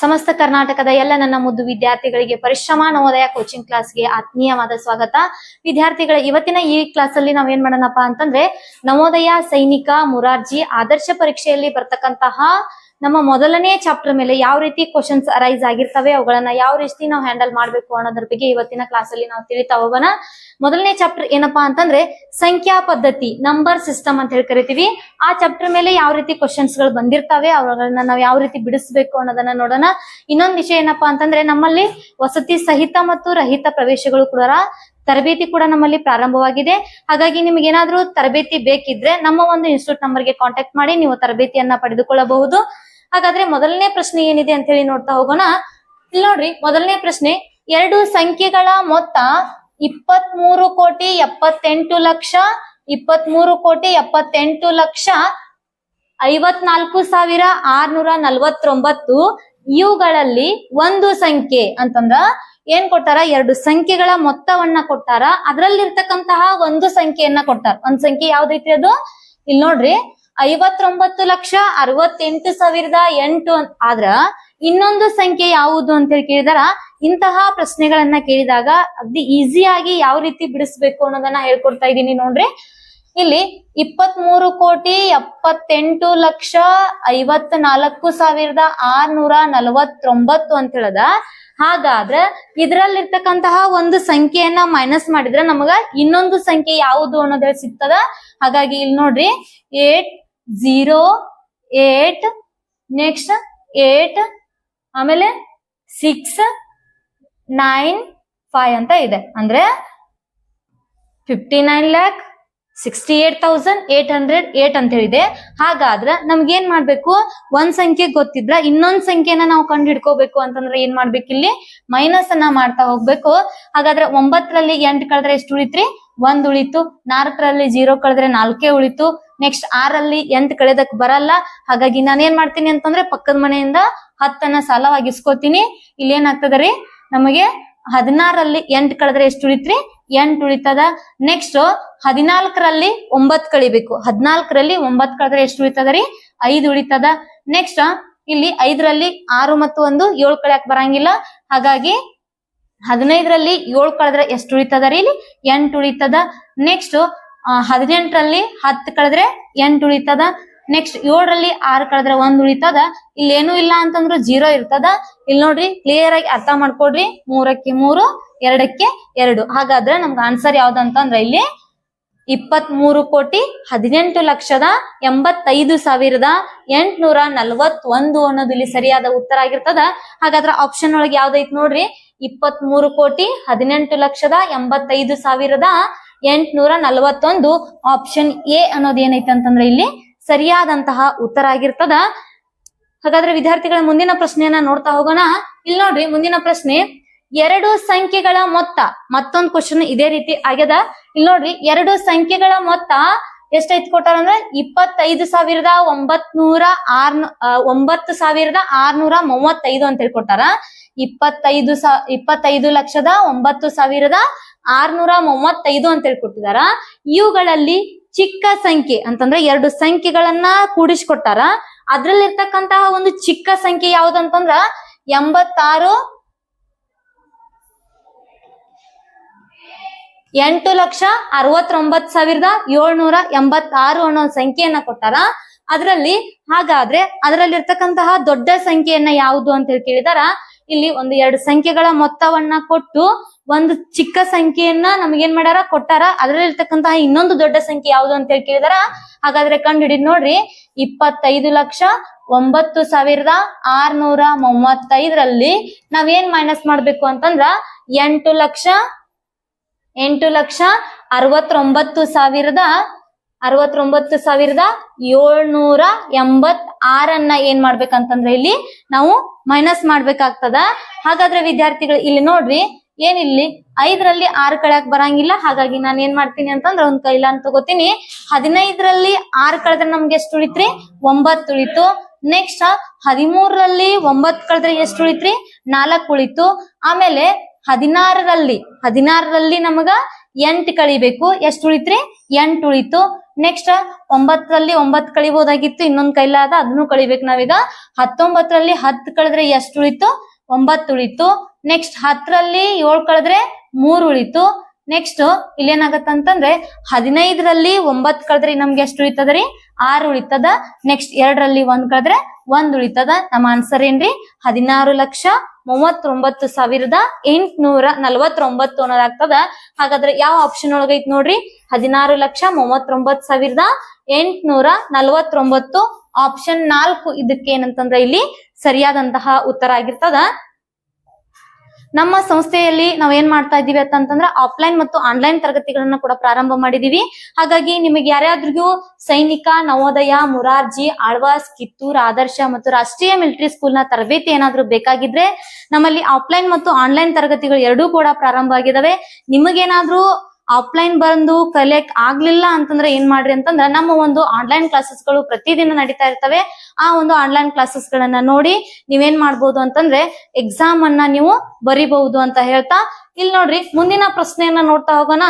ಸಮಸ್ತ ಕರ್ನಾಟಕದ ಎಲ್ಲ ನನ್ನ ಮುದ್ದು ವಿದ್ಯಾರ್ಥಿಗಳಿಗೆ ಪರಿಶ್ರಮ ನವೋದಯ ಕೋಚಿಂಗ್ ಕ್ಲಾಸ್ಗೆ ಆತ್ಮೀಯವಾದ ಸ್ವಾಗತ. ವಿದ್ಯಾರ್ಥಿಗಳ ಇವತ್ತಿನ ಈ ಕ್ಲಾಸ್ ಅಲ್ಲಿ ನಾವ್ ಏನ್ ಮಾಡೋಣಪ್ಪ ಅಂತಂದ್ರೆ ನವೋದಯ ಸೈನಿಕ ಮುರಾರ್ಜಿ ಆದರ್ಶ ಪರೀಕ್ಷೆಯಲ್ಲಿ ಬರ್ತಕ್ಕಂತಹ ನಮ್ಮ ಮೊದಲನೇ ಚಾಪ್ಟರ್ ಮೇಲೆ ಯಾವ ರೀತಿ ಕ್ವಶನ್ಸ್ ಅರೈಸ್ ಆಗಿರ್ತವೆ, ಅವುಗಳನ್ನ ಯಾವ ರೀತಿ ನಾವು ಹ್ಯಾಂಡಲ್ ಮಾಡ್ಬೇಕು ಅನ್ನೋದ್ರ ಬಗ್ಗೆ ಇವತ್ತಿನ ಕ್ಲಾಸ್ ಅಲ್ಲಿ ನಾವು ತಿಳಿತಾ ಹೋಗೋಣ. ಮೊದಲನೇ ಚಾಪ್ಟರ್ ಏನಪ್ಪಾ ಅಂತಂದ್ರೆ ಸಂಖ್ಯಾ ಪದ್ಧತಿ, ನಂಬರ್ ಸಿಸ್ಟಮ್ ಅಂತ ಹೇಳಿ ಕರಿತೀವಿ. ಆ ಚಾಪ್ಟರ್ ಮೇಲೆ ಯಾವ ರೀತಿ ಕ್ವಶನ್ಸ್ ಗಳು ಬಂದಿರ್ತಾವೆ, ಅವುಗಳನ್ನ ನಾವು ಯಾವ ರೀತಿ ಬಿಡಿಸ್ಬೇಕು ಅನ್ನೋದನ್ನ ನೋಡೋಣ. ಇನ್ನೊಂದು ವಿಷಯ ಏನಪ್ಪಾ ಅಂತಂದ್ರೆ ನಮ್ಮಲ್ಲಿ ವಸತಿ ಸಹಿತ ಮತ್ತು ರಹಿತ ಪ್ರವೇಶಗಳು ಕೂಡ ತರಬೇತಿ ಕೂಡ ನಮ್ಮಲ್ಲಿ ಪ್ರಾರಂಭವಾಗಿದೆ. ಹಾಗಾಗಿ ನಿಮ್ಗೆ ಏನಾದ್ರೂ ತರಬೇತಿ ಬೇಕಿದ್ರೆ ನಮ್ಮ ಒಂದು ಇನ್ಸ್ಟಿಟ್ಯೂಟ್ ನಂಬರ್ಗೆ ಕಾಂಟ್ಯಾಕ್ಟ್ ಮಾಡಿ ನೀವು ತರಬೇತಿಯನ್ನ ಪಡೆದುಕೊಳ್ಳಬಹುದು. ಹಾಗಾದ್ರೆ ಮೊದಲನೇ ಪ್ರಶ್ನೆ ಏನಿದೆ ಅಂತ ಹೇಳಿ ನೋಡ್ತಾ ಹೋಗೋಣ. ಇಲ್ಲಿ ನೋಡ್ರಿ, ಮೊದಲನೇ ಪ್ರಶ್ನೆ, ಎರಡು ಸಂಖ್ಯೆಗಳ ಮೊತ್ತ 23,78,54,649 ಇವುಗಳಲ್ಲಿ ಒಂದು ಸಂಖ್ಯೆ ಅಂತಂದ್ರ ಏನ್ ಕೊಟ್ಟಾರ, ಎರಡು ಸಂಖ್ಯೆಗಳ ಮೊತ್ತವನ್ನ ಕೊಟ್ಟಾರ, ಅದ್ರಲ್ಲಿರ್ತಕ್ಕಂತಹ ಒಂದು ಸಂಖ್ಯೆಯನ್ನ ಕೊಟ್ಟಾರ. ಒಂದ್ ಸಂಖ್ಯೆ ಯಾವ್ದೈತಿ ಅದು, ಇಲ್ಲಿ ನೋಡ್ರಿ 59,68,008 ಆದ್ರ ಇನ್ನೊಂದು ಸಂಖ್ಯೆ ಯಾವುದು ಅಂತ ಹೇಳಿ ಕೇಳಿದಾರ. ಇಂತಹ ಪ್ರಶ್ನೆಗಳನ್ನ ಕೇಳಿದಾಗ ಅಗ್ದಿ ಈಸಿಯಾಗಿ ಯಾವ ರೀತಿ ಬಿಡಿಸ್ಬೇಕು ಅನ್ನೋದನ್ನ ಹೇಳ್ಕೊಡ್ತಾ ಇದ್ದೀನಿ ನೋಡ್ರಿ. ಇಲ್ಲಿ 23,78,54,649 ಅಂತ ಹೇಳದ. ಹಾಗಾದ್ರೆ ಇದ್ರಲ್ಲಿರ್ತಕ್ಕಂತಹ ಒಂದು ಸಂಖ್ಯೆಯನ್ನ ಮೈನಸ್ ಮಾಡಿದ್ರೆ ನಮಗ ಇನ್ನೊಂದು ಸಂಖ್ಯೆ ಯಾವುದು ಅನ್ನೋದ್ ಹೇಳಿ ಸಿಗ್ತದ. ಹಾಗಾಗಿ ಇಲ್ಲಿ ನೋಡ್ರಿ 808 ನೆಕ್ಸ್ಟ್ 8 ಆಮೇಲೆ 695 ಅಂತ ಇದೆ. ಅಂದ್ರೆ 59,68,808 ಅಂತ ಹೇಳಿದೆ. ಹಾಗಾದ್ರೆ ನಮ್ಗೆ ಏನ್ ಮಾಡ್ಬೇಕು, ಒಂದ್ ಸಂಖ್ಯೆ ಗೊತ್ತಿದ್ರ ಇನ್ನೊಂದ್ ಸಂಖ್ಯೆನ ನಾವು ಕಂಡು ಹಿಡ್ಕೋಬೇಕು ಅಂತಂದ್ರೆ ಏನ್ ಮಾಡ್ಬೇಕು, ಇಲ್ಲಿ ಮೈನಸ್ ಅನ್ನ ಮಾಡ್ತಾ ಹೋಗ್ಬೇಕು. ಹಾಗಾದ್ರೆ 9ರಲ್ಲಿ 8 ಕಳೆದ್ರೆ ಎಷ್ಟು ಉಳಿತ್ರಿ, 1 ಉಳಿತು. 4ರಲ್ಲಿ 0 ಕಳೆದ್ರೆ 4 ಉಳಿತು. ನೆಕ್ಸ್ಟ್ 6ರಲ್ಲಿ 8 ಕಳೆದಕ್ ಬರಲ್ಲ. ಹಾಗಾಗಿ ನಾನು ಏನ್ ಮಾಡ್ತೀನಿ ಅಂತಂದ್ರೆ ಪಕ್ಕದ ಮನೆಯಿಂದ 10 ಸಾಲವಾಗಿಸ್ಕೋತೀನಿ. ಇಲ್ಲಿ ಏನಾಗ್ತದ ರೀ, ನಮಗೆ 16ರಲ್ಲಿ 8 ಕಳೆದ್ರೆ ಎಷ್ಟು ಉಳಿತ್ರಿ, 8 ಉಳಿತದ. ನೆಕ್ಸ್ಟ್ 14ರಲ್ಲಿ 9 ಕಳಿಬೇಕು. 14ರಲ್ಲಿ 9 ಕಳೆದ್ರೆ ಎಷ್ಟು ಉಳಿತದ ರೀ, 5 ಉಳಿತದ. ನೆಕ್ಸ್ಟ್ ಇಲ್ಲಿ 5ರಲ್ಲಿ 6 ಮತ್ತು 1 7 ಕಳೆಯಕ್ ಬರಂಗಿಲ್ಲ. ಹಾಗಾಗಿ 15ರಲ್ಲಿ 7 ಕಳೆದ್ರೆ ಎಷ್ಟು ಉಳಿತದ ರೀ, ಇಲ್ಲಿ 8 ಉಳಿತದ. ನೆಕ್ಸ್ಟ್ 18ರಲ್ಲಿ 10 ಕಳೆದ್ರೆ 8 ಉಳಿತದ. ನೆಕ್ಸ್ಟ್ 7ರಲ್ಲಿ 6 ಕಳೆದ್ರೆ 1 ಉಳಿತದ. ಇಲ್ಲಿ ಏನೂ ಇಲ್ಲ ಅಂತಂದ್ರು 0 ಇರ್ತದ. ಇಲ್ಲಿ ನೋಡ್ರಿ, ಕ್ಲಿಯರ್ ಆಗಿ ಅರ್ಥ ಮಾಡ್ಕೊಡ್ರಿ. 3ಕ್ಕೆ 3 2ಕ್ಕೆ 2. ಹಾಗಾದ್ರೆ ನಮ್ಗೆ ಆನ್ಸರ್ ಯಾವ್ದಂತಂದ್ರ ಇಲ್ಲಿ 23,18,85,841 ಅನ್ನೋದು ಇಲ್ಲಿ ಸರಿಯಾದ ಉತ್ತರ ಆಗಿರ್ತದ. ಹಾಗಾದ್ರೆ ಆಪ್ಷನ್ ಒಳಗೆ ಯಾವ್ದೈತ್ ನೋಡ್ರಿ, 23,18,85,841 ಆಪ್ಷನ್ ಎ ಅನ್ನೋದು ಏನೈತೆ ಅಂತಂದ್ರೆ ಇಲ್ಲಿ ಸರಿಯಾದಂತಹ ಉತ್ತರ ಆಗಿರ್ತದ. ಹಾಗಾದ್ರೆ ವಿದ್ಯಾರ್ಥಿಗಳ ಮುಂದಿನ ಪ್ರಶ್ನೆಯನ್ನ ನೋಡ್ತಾ ಹೋಗೋಣ. ಇಲ್ಲಿ ನೋಡ್ರಿ, ಮುಂದಿನ ಪ್ರಶ್ನೆ, ಎರಡು ಸಂಖ್ಯೆಗಳ ಮೊತ್ತ, ಮತ್ತೊಂದು ಕ್ವಶನ್ ಇದೇ ರೀತಿ ಆಗ್ಯದ. ಇಲ್ಲಿ ನೋಡ್ರಿ, ಎರಡು ಸಂಖ್ಯೆಗಳ ಮೊತ್ತ ಎಷ್ಟೈತಿ ಕೊಟ್ಟಾರ ಅಂದ್ರೆ 25,9,635 ಅಂತ ಹೇಳಿ ಕೊಟ್ಟಾರ. 25,09,635 ಅಂತ ಹೇಳಿ ಕೊಟ್ಟಿದಾರ. ಇವುಗಳಲ್ಲಿ ಚಿಕ್ಕ ಸಂಖ್ಯೆ ಅಂತಂದ್ರೆ ಎರಡು ಸಂಖ್ಯೆಗಳನ್ನ ಕೂಡಿಸ್ಕೊಟ್ಟಾರ. ಅದ್ರಲ್ಲಿರ್ತಕ್ಕಂತಹ ಒಂದು ಚಿಕ್ಕ ಸಂಖ್ಯೆ ಯಾವ್ದಂತಂದ್ರ 8,69,786 ಅನ್ನೋ ಸಂಖ್ಯೆಯನ್ನ ಕೊಟ್ಟಾರ. ಅದ್ರಲ್ಲಿ ಹಾಗಾದ್ರೆ ಅದರಲ್ಲಿರ್ತಕ್ಕಂತಹ ದೊಡ್ಡ ಸಂಖ್ಯೆಯನ್ನ ಯಾವುದು ಅಂತ ಹೇಳಿ ಕೇಳಿದಾರ. ಇಲ್ಲಿ ಒಂದು ಎರಡು ಸಂಖ್ಯೆಗಳ ಮೊತ್ತವನ್ನ ಕೊಟ್ಟು ಒಂದು ಚಿಕ್ಕ ಸಂಖ್ಯೆಯನ್ನ ನಮಗೇನ್ ಮಾಡ್ಯಾರ, ಕೊಟ್ಟಾರ. ಅದ್ರಲ್ಲಿ ಇರ್ತಕ್ಕಂತಹ ಇನ್ನೊಂದು ದೊಡ್ಡ ಸಂಖ್ಯೆ ಯಾವುದು ಅಂತ ಹೇಳಿ ಕೇಳಿದಾರ. ಹಾಗಾದ್ರೆ ಕಂಡು ಹಿಡಿದ್ ನೋಡ್ರಿ, 25,09,635 ನಾವೇನ್ ಮೈನಸ್ ಮಾಡ್ಬೇಕು ಅಂತಂದ್ರ 8,69,786 ಏನ್ ಮಾಡ್ಬೇಕಂತಂದ್ರೆ ಇಲ್ಲಿ ನಾವು ಮೈನಸ್ ಮಾಡ್ಬೇಕಾಗ್ತದ. ಹಾಗಾದ್ರೆ ವಿದ್ಯಾರ್ಥಿಗಳು ಇಲ್ಲಿ ನೋಡ್ರಿ, ಏನಿಲ್ಲಿ 5ರಲ್ಲಿ 6 ಕಳೆಯಕ್ ಬರಂಗಿಲ್ಲ. ಹಾಗಾಗಿ ನಾನು ಏನ್ ಮಾಡ್ತೀನಿ ಅಂತಂದ್ರೆ ಒಂದ್ ಕೈಲಾನ್ ತಗೋತೀನಿ. 15ರಲ್ಲಿ 6 ಕಳೆದ್ರೆ ನಮ್ಗೆ ಎಷ್ಟು ಉಳಿತ್ರಿ, 9 ಉಳಿತು. ನೆಕ್ಸ್ಟ್ 13ರಲ್ಲಿ 9 ಕಳೆದ್ರೆ ಎಷ್ಟು ಉಳಿತ್ರಿ, 4 ಉಳಿತು. ಆಮೇಲೆ 16ರಲ್ಲಿ ನಮಗ 8 ಕಳಿಬೇಕು. ಎಷ್ಟು ಉಳಿತ್ರಿ? 8 ಉಳಿತು. ನೆಕ್ಸ್ಟ್ 9ರಲ್ಲಿ 9 ಕಳಿಬಹುದಾಗಿತ್ತು, ಇನ್ನೊಂದ್ ಕೈಲಾದ ಅದನ್ನು ಕಳಿಬೇಕು ನಾವೀಗ. 19ರಲ್ಲಿ 10 ಕಳೆದ್ರೆ ಎಷ್ಟು ಉಳಿತು? 9 ಉಳಿತು. ನೆಕ್ಸ್ಟ್ 10ರಲ್ಲಿ 7 ಕಳೆದ್ರೆ 3 ಉಳಿತು. ನೆಕ್ಸ್ಟ್ ಇಲ್ಲೇನಾಗತ್ತಂತಂದ್ರೆ 15ರಲ್ಲಿ 9 ಕಳೆದ್ರೆ ನಮ್ಗೆ ಎಷ್ಟು ಉಳಿತದ್ರಿ? 6 ಉಳಿತದ. ನೆಕ್ಸ್ಟ್ 2ರಲ್ಲಿ 1 ಕಳೆದ್ರೆ 1 ಉಳಿತದ. ನಮ್ಮ ಆನ್ಸರ್ ಏನ್ರಿ? 16,39,849 ಅನ್ನೋದಾಗ್ತದ. ಹಾಗಾದ್ರೆ ಯಾವ ಆಪ್ಷನ್ ಒಳಗೈತ್ ನೋಡ್ರಿ? 16,39,849. ಆಪ್ಷನ್ 4 ಇದಕ್ಕೆ ಏನಂತಂದ್ರೆ ಇಲ್ಲಿ ಸರಿಯಾದಂತಹ ಉತ್ತರ ಆಗಿರ್ತದ. ನಮ್ಮ ಸಂಸ್ಥೆಯಲ್ಲಿ ನಾವ್ ಏನ್ ಮಾಡ್ತಾ ಇದೀವಿ ಅಂತಂದ್ರೆ ಆಫ್ಲೈನ್ ಮತ್ತು ಆನ್ಲೈನ್ ತರಗತಿಗಳನ್ನ ಕೂಡ ಪ್ರಾರಂಭ ಮಾಡಿದೀವಿ. ಹಾಗಾಗಿ ನಿಮಗೆ ಯಾರ್ಯಾದ್ರಿಗೂ ಸೈನಿಕ, ನವೋದಯ, ಮುರಾರ್ಜಿ, ಆಳ್ವಾಸ್, ಕಿತ್ತೂರ್, ಆದರ್ಶ ಮತ್ತು ರಾಷ್ಟ್ರೀಯ ಮಿಲಿಟರಿ ಸ್ಕೂಲ್ ನ ತರಬೇತಿ ಏನಾದ್ರೂ ಬೇಕಾಗಿದ್ರೆ ನಮ್ಮಲ್ಲಿ ಆಫ್ಲೈನ್ ಮತ್ತು ಆನ್ಲೈನ್ ತರಗತಿಗಳು ಎರಡೂ ಕೂಡ ಪ್ರಾರಂಭ ಆಗಿದಾವೆ. ನಿಮಗೇನಾದ್ರೂ ಆಫ್ಲೈನ್ ಬಂದು ಕಲಿಯಕ್ ಆಗ್ಲಿಲ್ಲ ಅಂತಂದ್ರೆ ಏನ್ ಮಾಡ್ರಿ ಅಂತಂದ್ರೆ ನಮ್ಮ ಒಂದು ಆನ್ಲೈನ್ ಕ್ಲಾಸಸ್ ಗಳು ಪ್ರತಿದಿನ ನಡೀತಾ ಇರ್ತವೆ. ಆ ಒಂದು ಆನ್ಲೈನ್ ಕ್ಲಾಸಸ್ ಗಳನ್ನ ನೋಡಿ ನೀವೇನ್ ಮಾಡ್ಬೋದು ಅಂತಂದ್ರೆ ಎಕ್ಸಾಮ್ ಅನ್ನ ನೀವು ಬರಿಬಹುದು ಅಂತ ಹೇಳ್ತಾ, ಇಲ್ಲಿ ನೋಡ್ರಿ ಮುಂದಿನ ಪ್ರಶ್ನೆಯನ್ನ ನೋಡ್ತಾ ಹೋಗೋಣ.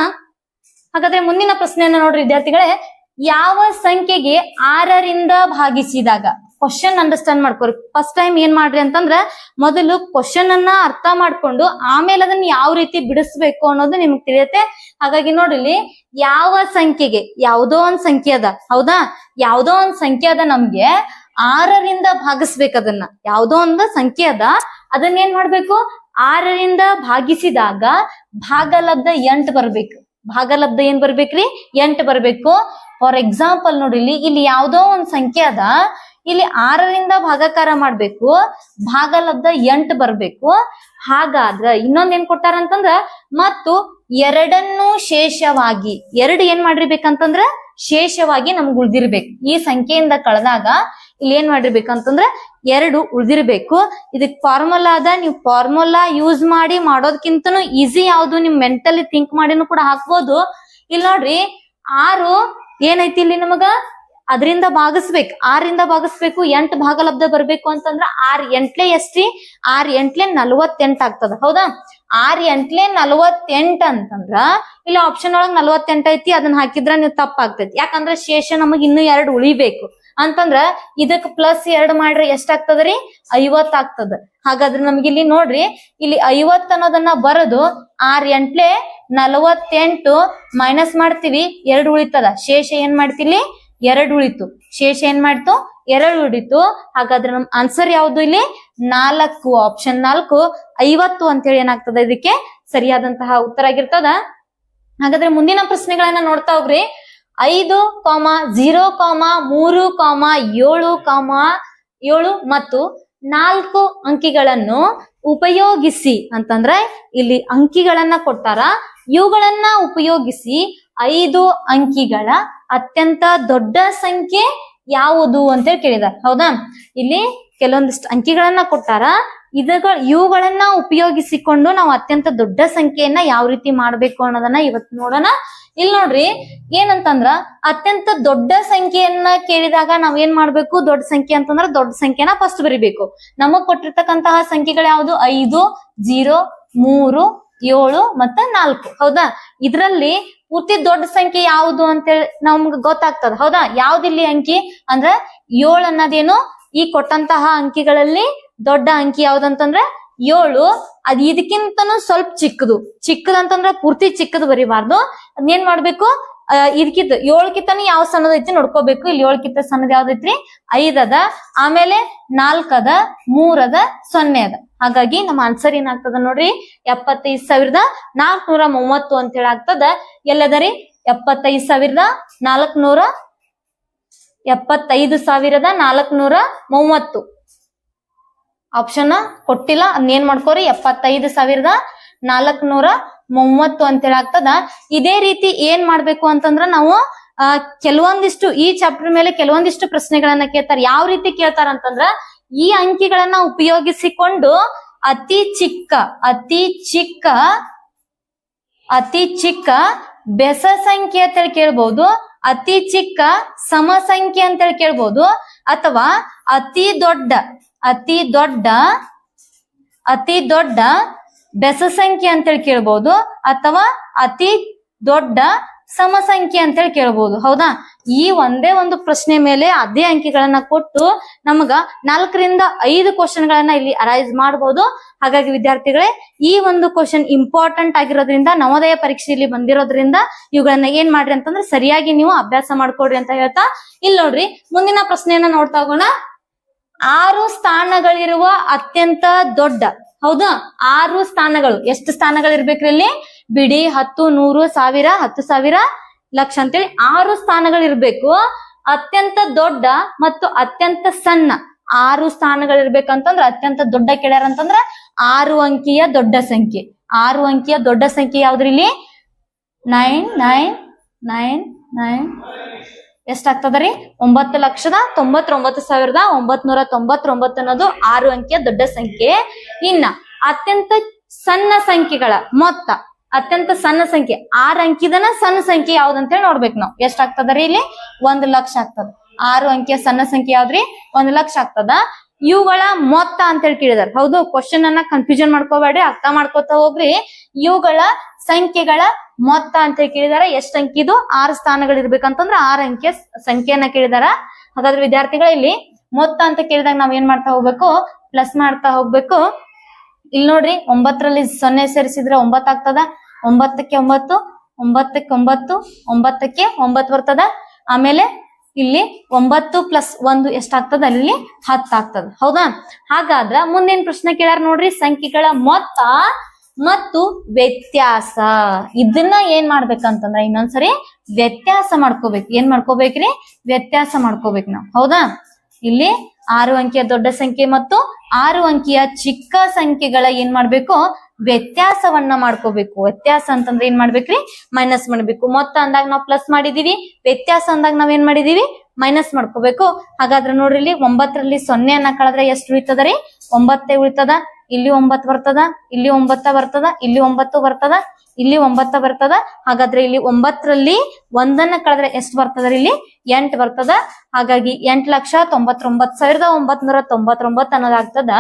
ಹಾಗಾದ್ರೆ ಮುಂದಿನ ಪ್ರಶ್ನೆಯನ್ನ ನೋಡ್ರಿ ವಿದ್ಯಾರ್ಥಿಗಳೇ, ಯಾವ ಸಂಖ್ಯೆಗೆ 6ರಿಂದ ಭಾಗಿಸಿದಾಗ? ಕ್ವಶನ್ ಅಂಡರ್ಸ್ಟ್ಯಾಂಡ್ ಮಾಡ್ಕೋರಿ. ಫಸ್ಟ್ ಟೈಮ್ ಏನ್ ಮಾಡ್ರಿ ಅಂತಂದ್ರ ಮೊದಲು ಕ್ವಶನ್ ಅನ್ನ ಅರ್ಥ ಮಾಡ್ಕೊಂಡು ಆಮೇಲೆ ಅದನ್ನ ಯಾವ ರೀತಿ ಬಿಡಿಸ್ಬೇಕು ಅನ್ನೋದು ನಿಮ್ಗೆ ತಿಳಿಯುತ್ತೆ. ಹಾಗಾಗಿ ನೋಡ್ರಿ, ಯಾವ ಸಂಖ್ಯೆಗೆ, ಯಾವುದೋ ಒಂದ್ ಸಂಖ್ಯೆ ಅದ, ಹೌದಾ, ಯಾವುದೋ ಒಂದ್ ಸಂಖ್ಯೆ ಅದ, ನಮ್ಗೆ 6ರಿಂದ ಭಾಗಿಸ್ಬೇಕು. ಅದನ್ನ ಯಾವುದೋ ಒಂದು ಸಂಖ್ಯೆ ಅದ, ಅದನ್ನ ಏನ್ ಮಾಡ್ಬೇಕು? 6ರಿಂದ ಭಾಗಿಸಿದಾಗ ಭಾಗಲಬ್ಧ 8 ಬರ್ಬೇಕು. ಭಾಗಲಬ್ಧ ಏನ್ ಬರ್ಬೇಕ್ರಿ? 8 ಬರ್ಬೇಕು. ಫಾರ್ ಎಕ್ಸಾಂಪಲ್ ನೋಡ್ರಿ, ಇಲ್ಲಿ ಯಾವುದೋ ಒಂದ್ ಸಂಖ್ಯೆ ಅದ, ಇಲ್ಲಿ 6ರಿಂದ ಭಾಗಾಕಾರ ಮಾಡ್ಬೇಕು, ಭಾಗಲಬ್ಧ 8 ಬರ್ಬೇಕು. ಹಾಗಾದ್ರ ಇನ್ನೊಂದ್ ಏನ್ ಕೊಟ್ಟಾರಂತಂದ್ರ ಮತ್ತು 2 ಶೇಷವಾಗಿ, 2 ಏನ್ ಮಾಡಿರ್ಬೇಕಂತಂದ್ರ ಶೇಷವಾಗಿ ನಮ್ಗೆ ಉಳ್ದಿರ್ಬೇಕು. ಈ ಸಂಖ್ಯೆಯಿಂದ ಕಳೆದಾಗ ಇಲ್ಲಿ ಏನ್ ಮಾಡಿರ್ಬೇಕಂತಂದ್ರ 2 ಉಳ್ದಿರ್ಬೇಕು. ಇದಕ್ ಫಾರ್ಮುಲಾ ಅದ, ನೀವು ಫಾರ್ಮುಲಾ ಯೂಸ್ ಮಾಡಿ ಮಾಡೋದಕ್ಕಿಂತನೂ ಈಸಿ ಯಾವ್ದು, ನಿಮ್ ಮೆಂಟಲಿ ಥಿಂಕ್ ಮಾಡಿನೂ ಕೂಡ ಹಾಕ್ಬೋದು. ಇಲ್ಲಿ ನೋಡ್ರಿ, 6 ಏನೈತಿ ಇಲ್ಲಿ ನಮಗ ಅದರಿಂದ ಭಾಗಿಸ್ಬೇಕು, 6ರಿಂದ ಭಾಗಿಸ್ಬೇಕು, 8 ಭಾಗಲಬ್ಧ ಬರ್ಬೇಕು ಅಂತಂದ್ರ 6 ಎಂಟ್ಲೆ ಎಷ್ಟ್ರಿ? 6 ಎಂಟ್ಲೆ 48 ಆಗ್ತದ, ಹೌದಾ? 6 ಎಂಟ್ಲೆ 48 ಅಂತಂದ್ರ ಇಲ್ಲಿ ಆಪ್ಷನ್ ಒಳಗ್ 48 ಐತಿ, ಅದನ್ನ ಹಾಕಿದ್ರ ನೀವು ತಪ್ಪಾಗ್ತೈತಿ. ಯಾಕಂದ್ರ ಶೇಷ ನಮಗ್ ಇನ್ನೂ 2 ಉಳಿಬೇಕು ಅಂತಂದ್ರ ಇದಕ್ ಪ್ಲಸ್ 2 ಮಾಡ್ರಿ ಎಷ್ಟಾಗ್ತದ್ರಿ? 50 ಆಗ್ತದ. ಹಾಗಾದ್ರೆ ನಮ್ಗೆ ಇಲ್ಲಿ ನೋಡ್ರಿ, ಇಲ್ಲಿ 50 ಅನ್ನೋದನ್ನ ಬರೆದು 6 ಎಂಟ್ಲೆ 48 ಮೈನಸ್ ಮಾಡ್ತೀವಿ, 2 ಉಳಿತದ. ಶೇಷ ಏನ್ ಮಾಡ್ತಿಲಿ? 2 ಉಳಿತು. ಶೇಷ ಏನ್ ಮಾಡ್ತು? 2 ಉಳಿತು. ಹಾಗಾದ್ರೆ ನಮ್ ಆನ್ಸರ್ ಯಾವ್ದು ಇಲ್ಲಿ? 4. ಆಪ್ಷನ್ 4 50 ಅಂತೇಳಿ ಏನಾಗ್ತದ ಇದಕ್ಕೆ ಸರಿಯಾದಂತಹ ಉತ್ತರ ಆಗಿರ್ತದ. ಹಾಗಾದ್ರೆ ಮುಂದಿನ ಪ್ರಶ್ನೆಗಳನ್ನ ನೋಡ್ತಾ ಹೋಗ್ರಿ. 5, 0, 3, 7 ಮತ್ತು 4 ಅಂಕಿಗಳನ್ನು ಉಪಯೋಗಿಸಿ ಅಂತಂದ್ರೆ ಇಲ್ಲಿ ಅಂಕಿಗಳನ್ನ ಕೊಟ್ಟಾರ. ಇವುಗಳನ್ನ ಉಪಯೋಗಿಸಿ 5 ಅಂಕಿಗಳ ಅತ್ಯಂತ ದೊಡ್ಡ ಸಂಖ್ಯೆ ಯಾವುದು ಅಂತೇಳಿ ಕೇಳಿದಾರೆ, ಹೌದಾ? ಇಲ್ಲಿ ಕೆಲವೊಂದಿಷ್ಟು ಅಂಕಿಗಳನ್ನ ಕೊಟ್ಟಾರ. ಇವುಗಳನ್ನ ಉಪಯೋಗಿಸಿಕೊಂಡು ನಾವು ಅತ್ಯಂತ ದೊಡ್ಡ ಸಂಖ್ಯೆಯನ್ನ ಯಾವ ರೀತಿ ಮಾಡ್ಬೇಕು ಅನ್ನೋದನ್ನ ಇವತ್ತು ನೋಡೋಣ. ಇಲ್ಲಿ ನೋಡ್ರಿ, ಏನಂತಂದ್ರ ಅತ್ಯಂತ ದೊಡ್ಡ ಸಂಖ್ಯೆಯನ್ನ ಕೇಳಿದಾಗ ನಾವ್ ಏನ್ ಮಾಡ್ಬೇಕು? ದೊಡ್ಡ ಸಂಖ್ಯೆ ಅಂತಂದ್ರ ದೊಡ್ಡ ಸಂಖ್ಯೆನ ಫಸ್ಟ್ ಬರಿಬೇಕು. ನಮಗ್ ಕೊಟ್ಟಿರ್ತಕ್ಕಂತಹ ಸಂಖ್ಯೆಗಳು ಯಾವ್ದು? 5, 0, 3, 7 ಮತ್ತೆ 4, ಹೌದಾ? ಇದ್ರಲ್ಲಿ ಪೂರ್ತಿ ದೊಡ್ಡ ಸಂಖ್ಯೆ ಯಾವುದು ಅಂತೇಳಿ ನಮ್ಗೆ ಗೊತ್ತಾಗ್ತದ, ಹೌದಾ? ಯಾವ್ದಿಲ್ಲಿ ಅಂಕಿ ಅಂದ್ರ 7 ಅನ್ನೋದೇನು ಈ ಕೊಟ್ಟಂತಹ ಅಂಕಿಗಳಲ್ಲಿ ದೊಡ್ಡ ಅಂಕಿ ಯಾವ್ದಂತಂದ್ರ 7. ಅದ್ ಇದಕ್ಕಿಂತನೂ ಸ್ವಲ್ಪ ಚಿಕ್ಕದಂತಂದ್ರ ಪೂರ್ತಿ ಚಿಕ್ಕದ್ ಬರಿಬಾರ್ದು. ಅದ್ನೇನ್ ಮಾಡ್ಬೇಕು? ಇದಕ್ಕಿಂತ 7ಕ್ಕಿಂತನೂ ಯಾವ ಸಣ್ಣದೈತಿ ನೋಡ್ಕೋಬೇಕು. ಇಲ್ಲಿ 7ಕ್ಕಿಂತ ಸಣ್ಣದ್ ಯಾವ್ದೈತ್ರಿ? 5 ಅದ, ಆಮೇಲೆ 4 ಅದ, 3 ಅದ, 0 ಅದ. ಹಾಗಾಗಿ ನಮ್ಮ ಆನ್ಸರ್ ಏನಾಗ್ತದ ನೋಡ್ರಿ? 75,430 ಅಂತ ಹೇಳಿ ಆಗ್ತದ. ಎಲ್ಲದರಿ? 75,430. ಆಪ್ಷನ್ ಕೊಟ್ಟಿಲ್ಲ, ಅದನ್ನೇನ್ ಮಾಡ್ಕೋರಿ? 75,430 ಅಂತ ಹೇಳಿ ಆಗ್ತದ. ಇದೇ ರೀತಿ ಏನ್ ಮಾಡ್ಬೇಕು ಅಂತಂದ್ರ ನಾವು ಕೆಲವೊಂದಿಷ್ಟು ಈ ಚಾಪ್ಟರ್ ಮೇಲೆ ಕೆಲವೊಂದಿಷ್ಟು ಪ್ರಶ್ನೆಗಳನ್ನ ಕೇಳ್ತಾರೆ. ಯಾವ ರೀತಿ ಕೇಳ್ತಾರ ಅಂತಂದ್ರ ಈ ಅಂಕಿಗಳನ್ನ ಉಪಯೋಗಿಸಿಕೊಂಡು ಅತಿ ಚಿಕ್ಕ ಬೆಸ ಸಂಖ್ಯೆ ಅಂತೇಳಿ ಕೇಳ್ಬಹುದು, ಅತಿ ಚಿಕ್ಕ ಸಮ ಸಂಖ್ಯೆ ಅಂತೇಳಿ ಕೇಳ್ಬಹುದು, ಅಥವಾ ಅತಿ ದೊಡ್ಡ ಬೆಸ ಸಂಖ್ಯೆ ಅಂತೇಳಿ ಕೇಳ್ಬಹುದು, ಅಥವಾ ಅತಿ ದೊಡ್ಡ ಸಮಸಂಖ್ಯೆ ಅಂತೇಳಿ ಕೇಳ್ಬೋದು. ಹೌದಾ? ಈ ಒಂದೇ ಒಂದು ಪ್ರಶ್ನೆ ಮೇಲೆ ಅದೇ ಅಂಕಿಗಳನ್ನ ಕೊಟ್ಟು ನಮಗ 4ರಿಂದ 5 ಕ್ವಶನ್ ಗಳನ್ನ ಇಲ್ಲಿ ಅರೈಸ್ ಮಾಡಬಹುದು. ಹಾಗಾಗಿ ವಿದ್ಯಾರ್ಥಿಗಳೇ, ಈ ಒಂದು ಕ್ವಶನ್ ಇಂಪಾರ್ಟೆಂಟ್ ಆಗಿರೋದ್ರಿಂದ, ನವೋದಯ ಪರೀಕ್ಷೆಯಲ್ಲಿ ಬಂದಿರೋದ್ರಿಂದ ಇವುಗಳನ್ನ ಏನ್ ಮಾಡ್ರಿ ಅಂತಂದ್ರೆ ಸರಿಯಾಗಿ ನೀವು ಅಭ್ಯಾಸ ಮಾಡ್ಕೊಡ್ರಿ ಅಂತ ಹೇಳ್ತಾ, ಇಲ್ಲಿ ನೋಡ್ರಿ ಮುಂದಿನ ಪ್ರಶ್ನೆಯನ್ನ ನೋಡ್ತಾ ಹೋಗೋಣ. 6 ಸ್ಥಾನಗಳಿರುವ ಅತ್ಯಂತ ದೊಡ್ಡ, ಹೌದಾ? 6 ಸ್ಥಾನಗಳು. ಎಷ್ಟು ಸ್ಥಾನಗಳಿರ್ಬೇಕ್ರಿ ಇಲ್ಲಿ? ಬಿಡಿ 10, 100, 1000, 10,000, ಲಕ್ಷ ಅಂತೇಳಿ 6 ಸ್ಥಾನಗಳಿರ್ಬೇಕು. ಅತ್ಯಂತ ದೊಡ್ಡ ಮತ್ತು ಅತ್ಯಂತ ಸಣ್ಣ 6 ಸ್ಥಾನಗಳಿರ್ಬೇಕಂತಂದ್ರ ಅತ್ಯಂತ ದೊಡ್ಡ ಕೇಳ್ಯಾರ ಅಂತಂದ್ರ 6 ಅಂಕಿಯ ದೊಡ್ಡ ಸಂಖ್ಯೆ. 6 ಅಂಕಿಯ ದೊಡ್ಡ ಸಂಖ್ಯೆ ಯಾವ್ದ್ರಿ ಇಲ್ಲಿ? 999 ಎಷ್ಟಾಗ್ತದ್ರಿ? 9,99,999 ಅನ್ನೋದು 6 ಅಂಕಿಯ ದೊಡ್ಡ ಸಂಖ್ಯೆ. ಇನ್ನ ಅತ್ಯಂತ ಸಣ್ಣ ಸಂಖ್ಯೆಗಳ ಮೊತ್ತ, ಅತ್ಯಂತ ಸಣ್ಣ ಸಂಖ್ಯೆ 6 ಅಂಕಿದನ ಸಣ್ಣ ಸಂಖ್ಯೆ ಯಾವ್ದಂತ ಹೇಳಿ ನೋಡ್ಬೇಕು ನಾವು. ಎಷ್ಟಾಗ್ತದ್ರಿ ಇಲ್ಲಿ? 1 ಲಕ್ಷ ಆಗ್ತದ. 6 ಅಂಕಿಯ ಸಣ್ಣ ಸಂಖ್ಯೆ ಯಾವ್ದ್ರಿ? 1 ಲಕ್ಷ ಆಗ್ತದ. ಇವುಗಳ ಮೊತ್ತ ಅಂತ ಹೇಳಿ ಕೇಳಿದಾರೆ. ಹೌದು, ಕ್ವಶನ್ ಅನ್ನ ಕನ್ಫ್ಯೂಷನ್ ಮಾಡ್ಕೋಬೇಡ್ರಿ, ಅರ್ಥ ಮಾಡ್ಕೋತಾ ಹೋಗ್ರಿ. ಇವುಗಳ ಸಂಖ್ಯೆಗಳ ಮೊತ್ತ ಅಂತ ಹೇಳಿ ಕೇಳಿದಾರ. ಎಷ್ಟು ಅಂಕಿದು? 6 ಸ್ಥಾನಗಳಿರ್ಬೇಕಂತಂದ್ರ 6 ಅಂಕಿಯ ಸಂಖ್ಯೆಯನ್ನ ಕೇಳಿದಾರ. ಹಾಗಾದ್ರೆ ವಿದ್ಯಾರ್ಥಿಗಳ ಇಲ್ಲಿ ಮೊತ್ತ ಅಂತ ಕೇಳಿದಾಗ ನಾವ್ ಏನ್ ಮಾಡ್ತಾ ಹೋಗ್ಬೇಕು? ಪ್ಲಸ್ ಮಾಡ್ತಾ ಹೋಗ್ಬೇಕು. ಇಲ್ಲಿ ನೋಡ್ರಿ, 9ರಲ್ಲಿ 0 ಸೇರಿಸಿದ್ರೆ 9 ಆಗ್ತದ. 9ಕ್ಕೆ 9, 9ಕ್ಕೆ 9, 9ಕ್ಕೆ 9 ಬರ್ತದ. ಆಮೇಲೆ ಇಲ್ಲಿ 9 + 1 ಎಷ್ಟಾಗ್ತದ? ಅಲ್ಲಿ 10 ಆಗ್ತದ. ಹೌದಾ? ಹಾಗಾದ್ರ ಮುಂದೇನ್ ಪ್ರಶ್ನೆ ಕೇಳ್ಯಾರ ನೋಡ್ರಿ, ಸಂಖ್ಯೆಗಳ ಮೊತ್ತ ಮತ್ತು ವ್ಯತ್ಯಾಸ. ಇದನ್ನ ಏನ್ ಮಾಡ್ಬೇಕಂತಂದ್ರ ಇನ್ನೊಂದ್ಸರಿ ವ್ಯತ್ಯಾಸ ಮಾಡ್ಕೋಬೇಕು. ಏನ್ ಮಾಡ್ಕೋಬೇಕ್ರಿ? ವ್ಯತ್ಯಾಸ ಮಾಡ್ಕೋಬೇಕು ನಾವು. ಹೌದಾ? ಇಲ್ಲಿ 6 ಅಂಕಿಯ ದೊಡ್ಡ ಸಂಖ್ಯೆ ಮತ್ತು 6 ಅಂಕಿಯ ಚಿಕ್ಕ ಸಂಖ್ಯೆಗಳ ಏನ್ ಮಾಡ್ಬೇಕು? ವ್ಯತ್ಯಾಸವನ್ನ ಮಾಡ್ಕೋಬೇಕು. ವ್ಯತ್ಯಾಸ ಅಂತಂದ್ರೆ ಏನ್ ಮಾಡ್ಬೇಕ್ರಿ? ಮೈನಸ್ ಮಾಡ್ಬೇಕು. ಮೊತ್ತ ಅಂದಾಗ ನಾವು ಪ್ಲಸ್ ಮಾಡಿದೀವಿ, ವ್ಯತ್ಯಾಸ ಅಂದಾಗ ನಾವ್ ಏನ್ ಮಾಡಿದೀವಿ? ಮೈನಸ್ ಮಾಡ್ಕೋಬೇಕು. ಹಾಗಾದ್ರೆ ನೋಡ್ರಿ, ಇಲ್ಲಿ 9ರಲ್ಲಿ 0 ಅನ್ನ ಕಳೆದ್ರೆ ಎಷ್ಟು ಉಳಿತದ ರೀ? 9 ಉಳಿತದ. ಇಲ್ಲಿ 9 ಬರ್ತದ, ಇಲ್ಲಿ 9 ಬರ್ತದ, ಇಲ್ಲಿ 9 ಬರ್ತದ, ಇಲ್ಲಿ 9 ಬರ್ತದ. ಹಾಗಾದ್ರೆ ಇಲ್ಲಿ 9ರಲ್ಲಿ 1 ಕಳೆದ್ರೆ ಎಷ್ಟು ಬರ್ತದ? ಇಲ್ಲಿ 8 ಬರ್ತದ. ಹಾಗಾಗಿ 8,99,999 ಅನ್ನೋದಾಗ್ತದ.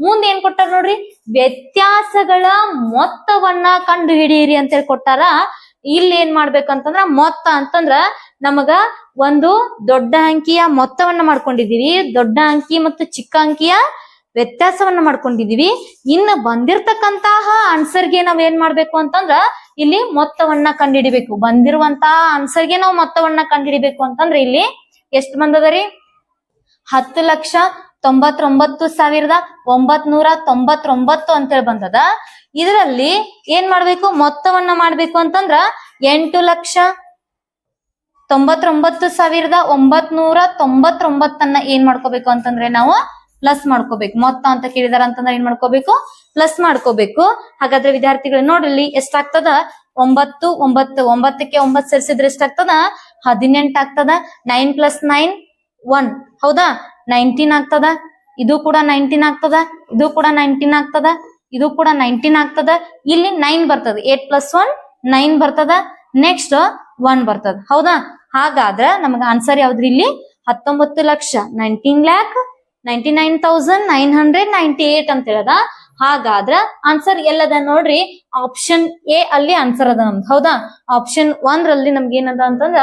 ಮುಂದೆ ಏನ್ ಕೊಟ್ಟಾರ ನೋಡ್ರಿ, ವ್ಯತ್ಯಾಸಗಳ ಮೊತ್ತವನ್ನ ಕಂಡು ಹಿಡಿಯಿರಿ ಅಂತ ಹೇಳಿ ಕೊಟ್ಟಾರ. ಇಲ್ಲಿ ಏನ್ ಮಾಡ್ಬೇಕಂತಂದ್ರ ಮೊತ್ತ ಅಂತಂದ್ರ ನಮಗ ಒಂದು ದೊಡ್ಡ ಅಂಕಿಯ ಮೊತ್ತವನ್ನ ಮಾಡ್ಕೊಂಡಿದೀವಿ, ದೊಡ್ಡ ಅಂಕಿ ಮತ್ತು ಚಿಕ್ಕ ಅಂಕಿಯ ವ್ಯತ್ಯಾಸವನ್ನ ಮಾಡ್ಕೊಂಡಿದೀವಿ. ಇನ್ನು ಬಂದಿರ್ತಕ್ಕಂತಹ ಆನ್ಸರ್ಗೆ ನಾವ್ ಏನ್ ಮಾಡ್ಬೇಕು ಅಂತಂದ್ರ ಇಲ್ಲಿ ಮೊತ್ತವನ್ನ ಕಂಡುಹಿಡಿಬೇಕು. ಬಂದಿರುವಂತಹ ಆನ್ಸರ್ಗೆ ನಾವು ಮೊತ್ತವನ್ನ ಕಂಡುಹಿಡಿಬೇಕು ಅಂತಂದ್ರೆ ಇಲ್ಲಿ ಎಷ್ಟು ಬಂದದ ರೀ? 10,99,999 ಅಂತೇಳಿ ಬಂದದ. ಇದರಲ್ಲಿ ಏನ್ ಮಾಡ್ಬೇಕು? ಮೊತ್ತವನ್ನ ಮಾಡ್ಬೇಕು ಅಂತಂದ್ರ 8,99,999 ಏನ್ ಮಾಡ್ಕೋಬೇಕು ಅಂತಂದ್ರೆ ನಾವು ಪ್ಲಸ್ ಮಾಡ್ಕೋಬೇಕು. ಮೊತ್ತ ಅಂತ ಕೇಳಿದಾರ ಅಂತಂದ್ರೆ ಏನ್ ಮಾಡ್ಕೋಬೇಕು? ಪ್ಲಸ್ ಮಾಡ್ಕೋಬೇಕು. ಹಾಗಾದ್ರೆ ವಿದ್ಯಾರ್ಥಿಗಳು ನೋಡ್ರಿ, ಎಷ್ಟಾಗ್ತದ? 9, 9, 9ಕ್ಕೆ 9 ಸೇರಿಸಿದ್ರೆ ಎಷ್ಟಾಗ್ತದ? 18 ಆಗ್ತದ. 9 + 9 1. ಹೌದಾ? 19 ಆಗ್ತದ. ಇದು ಕೂಡ 19 ಆಗ್ತದ. ಇದು ಕೂಡ 19 ಆಗ್ತದ. ಇದು ಕೂಡ 19 ಆಗ್ತದ. ಇಲ್ಲಿ 9 ಬರ್ತದ. 8 + 1 9 ಬರ್ತದ. ನೆಕ್ಸ್ಟ್ 1 ಬರ್ತದ. ಹೌದಾ? ಹಾಗಾದ್ರ ನಮಗ ಆನ್ಸರ್ ಯಾವ್ದ್ರಿ? ಇಲ್ಲಿ 19,99,998 ಅಂತ ಹೇಳದ. ಹಾಗಾದ್ರ ಆನ್ಸರ್ ಎಲ್ಲದ ನೋಡ್ರಿ? ಆಪ್ಷನ್ ಎ ಅಲ್ಲಿ ಆನ್ಸರ್ ಅದ ನಮ್ದು. ಹೌದಾ? ಆಪ್ಷನ್ 1 ರಲ್ಲಿ ನಮ್ಗೆ ಏನದ ಅಂತಂದ್ರ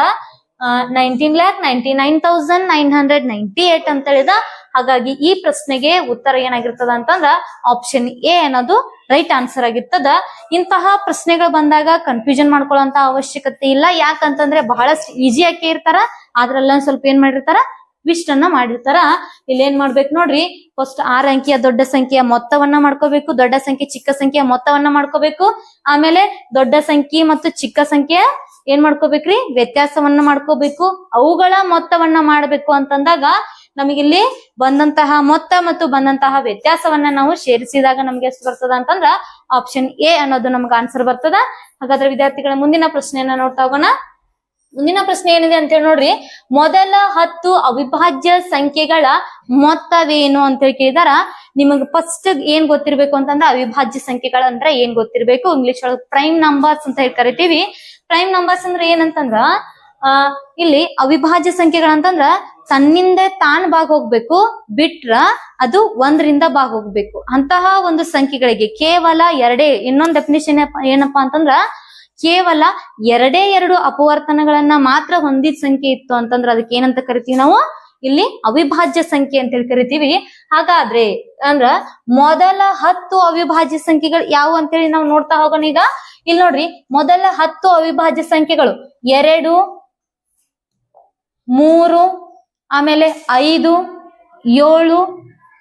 19,99,998 ಅಂತ ಹೇಳಿದ. ಹಾಗಾಗಿ ಈ ಪ್ರಶ್ನೆಗೆ ಉತ್ತರ ಏನಾಗಿರ್ತದ ಅಂತಂದ್ರ ಆಪ್ಷನ್ ಎ ಅನ್ನೋದು ರೈಟ್ ಆನ್ಸರ್ ಆಗಿರ್ತದ. ಇಂತಹ ಪ್ರಶ್ನೆಗಳು ಬಂದಾಗ ಕನ್ಫ್ಯೂಷನ್ ಮಾಡ್ಕೊಳ್ಳುವಂತ ಅವಶ್ಯಕತೆ ಇಲ್ಲ. ಯಾಕಂತಂದ್ರೆ ಬಹಳಷ್ಟು ಈಸಿಯಾಗಿ ಇರ್ತಾರ, ಅದ್ರಲ್ಲ ಸ್ವಲ್ಪ ಏನ್ ಮಾಡಿರ್ತಾರ? ಟ್ವಿಸ್ಟ್ ಅನ್ನ ಮಾಡಿರ್ತಾರ. ಇಲ್ಲಿ ಏನ್ ಮಾಡ್ಬೇಕು ನೋಡ್ರಿ, ಫಸ್ಟ್ 6 ಅಂಕಿಯ ದೊಡ್ಡ ಸಂಖ್ಯೆಯ ಮೊತ್ತವನ್ನ ಮಾಡ್ಕೋಬೇಕು, ದೊಡ್ಡ ಸಂಖ್ಯೆ ಚಿಕ್ಕ ಸಂಖ್ಯೆಯ ಮೊತ್ತವನ್ನ ಮಾಡ್ಕೋಬೇಕು. ಆಮೇಲೆ ದೊಡ್ಡ ಸಂಖ್ಯೆ ಮತ್ತು ಚಿಕ್ಕ ಸಂಖ್ಯೆಯ ಏನ್ ಮಾಡ್ಕೋಬೇಕ್ರಿ? ವ್ಯತ್ಯಾಸವನ್ನ ಮಾಡ್ಕೋಬೇಕು. ಅವುಗಳ ಮೊತ್ತವನ್ನ ಮಾಡ್ಬೇಕು ಅಂತಂದಾಗ ನಮಗಿಲ್ಲಿ ಬಂದಂತಹ ಮೊತ್ತ ಮತ್ತು ಬಂದಂತಹ ವ್ಯತ್ಯಾಸವನ್ನ ನಾವು ಸೇರಿಸಿದಾಗ ನಮ್ಗೆ ಎಷ್ಟು ಬರ್ತದ ಅಂತಂದ್ರ ಆಪ್ಷನ್ ಎ ಅನ್ನೋದು ನಮ್ಗೆ ಆನ್ಸರ್ ಬರ್ತದ. ಹಾಗಾದ್ರೆ ವಿದ್ಯಾರ್ಥಿಗಳ ಮುಂದಿನ ಪ್ರಶ್ನೆಯನ್ನ ನೋಡ್ತಾ ಹೋಗೋಣ. ಮುಂದಿನ ಪ್ರಶ್ನೆ ಏನಿದೆ ಅಂತ ಹೇಳಿ ನೋಡ್ರಿ, ಮೊದಲ 10 ಅವಿಭಾಜ್ಯ ಸಂಖ್ಯೆಗಳ ಮೊತ್ತವೇನು ಅಂತ ಹೇಳಿ ಕೇಳಿದಾರ. ನಿಮಗ್ ಫಸ್ಟ್ ಏನ್ ಗೊತ್ತಿರ್ಬೇಕು ಅಂತಂದ್ರೆ ಅವಿಭಾಜ್ಯ ಸಂಖ್ಯೆಗಳ ಅಂದ್ರೆ ಏನ್ ಗೊತ್ತಿರ್ಬೇಕು? ಇಂಗ್ಲಿಷ್ ಒಳಗೆ ಪ್ರೈಮ್ ನಂಬರ್ಸ್ ಅಂತ ಹೇಳಿ ಕರಿತೀವಿ. ಪ್ರೈಮ್ ನಂಬರ್ಸ್ ಅಂದ್ರೆ ಏನಂತಂದ್ರ ಇಲ್ಲಿ ಅವಿಭಾಜ್ಯ ಸಂಖ್ಯೆಗಳಂತಂದ್ರ ತನ್ನಿಂದ ತಾನ್ ಭಾಗ ಹೋಗ್ಬೇಕು, ಬಿಟ್ರ ಅದು 1ರಿಂದ ಭಾಗ ಹೋಗ್ಬೇಕು. ಅಂತಹ ಒಂದು ಸಂಖ್ಯೆಗಳಿಗೆ ಕೇವಲ 2. ಇನ್ನೊಂದು ಡೆಫಿನಿಷನ್ ಏನಪ್ಪಾ ಅಂತಂದ್ರ ಕೇವಲ ಎರಡೇ ಎರಡು ಅಪವರ್ತನಗಳನ್ನ ಮಾತ್ರ ಹೊಂದಿದ ಸಂಖ್ಯೆ ಇತ್ತು ಅಂತಂದ್ರೆ ಅದಕ್ಕೆ ಏನಂತ ಕರಿತೀವಿ ನಾವು ಇಲ್ಲಿ ಅವಿಭಾಜ್ಯ ಸಂಖ್ಯೆ ಅಂತ ಹೇಳಿ ಕರಿತೀವಿ. ಹಾಗಾದ್ರೆ ಅಂದ್ರ ಮೊದಲ 10 ಅವಿಭಾಜ್ಯ ಸಂಖ್ಯೆಗಳು ಯಾವ ಅಂತೇಳಿ ನಾವು ನೋಡ್ತಾ ಹೋಗೋಣ. ಈಗ ಇಲ್ಲಿ ನೋಡ್ರಿ, ಮೊದಲ 10 ಅವಿಭಾಜ್ಯ ಸಂಖ್ಯೆಗಳು 2, 3, ಆಮೇಲೆ 5, 7,